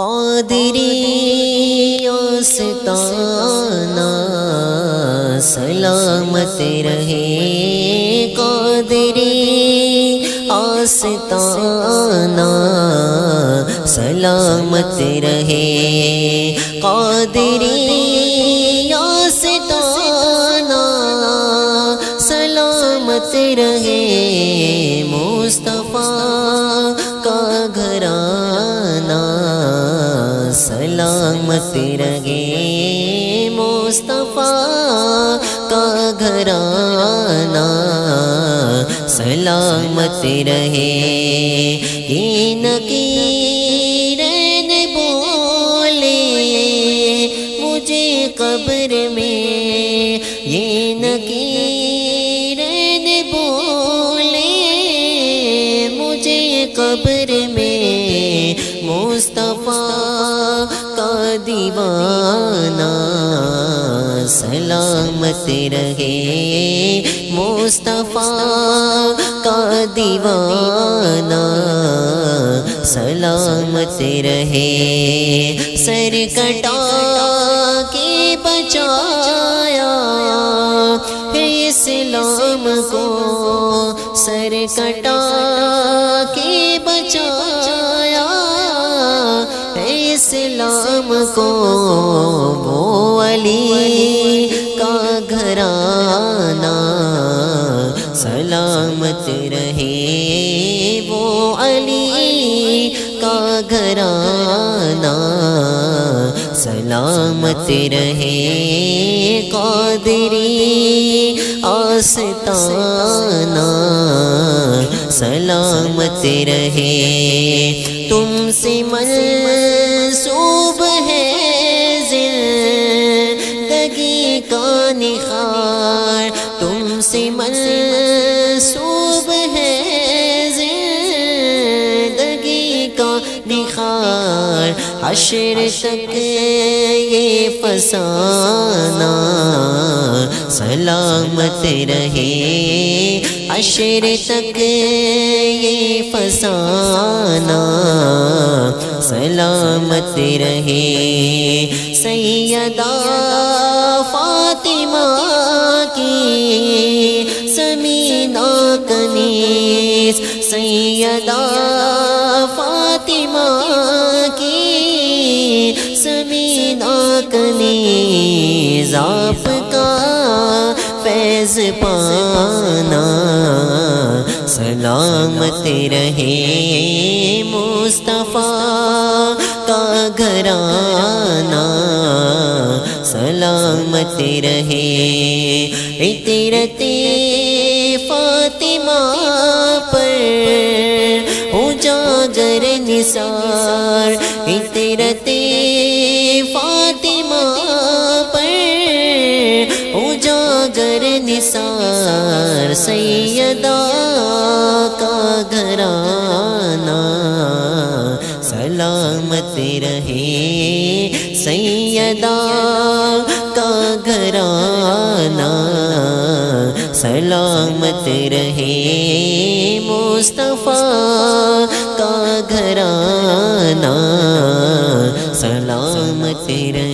قادری آستانہ سلامت رہے، قادری آستانہ سلامت رہے، قادری آستانہ سلامت رہے، مصطفیٰ کا گھرانہ سلامت رہے، مصطفیٰ کا گھرانہ سلامت رہے۔ یہ نکیرین بولے مجھے قبر میں، یہ نکیرین بولے مجھے قبر میں، مصطفیٰ کا دیوانہ سلامت رہے، مصطفیٰ کا دیوانہ سلامت رہے۔ سر کٹا کے بچایا ہے اسلام کو، سر کٹا کے بچایا ہے اسلام کو، وہ علی کا گھرانہ سلامت رہے، وہ علی کا گھرانہ سلامت رہے، قادری آستانہ سلامت رہے۔ تم سے منسوب ہے زندگی کا نخار، تم سے منسوب ہے زندگی کا نخار، حشر تک یہ فسانہ سلامت رہے، حشر تک یہ فسانہ سلامت رہے۔ سیدہ فاطمہ کی سمینہ کنیز، سیدہ فاطمہ کی سمینہ کنیز، آپ کا فیض پانا سلامت رہے، مصطفیٰ کا گھرانہ سلامت رہے۔ عطرت فاطمہ پر اجاگر نثار، عطرت فاطمہ پر اجاگر نثار، سیدہ کا گھرانہ سلامت رہے، سیدہ کا گھرانہ سلامت رہے، مصطفیٰ کا گھرانہ سلامت رہے۔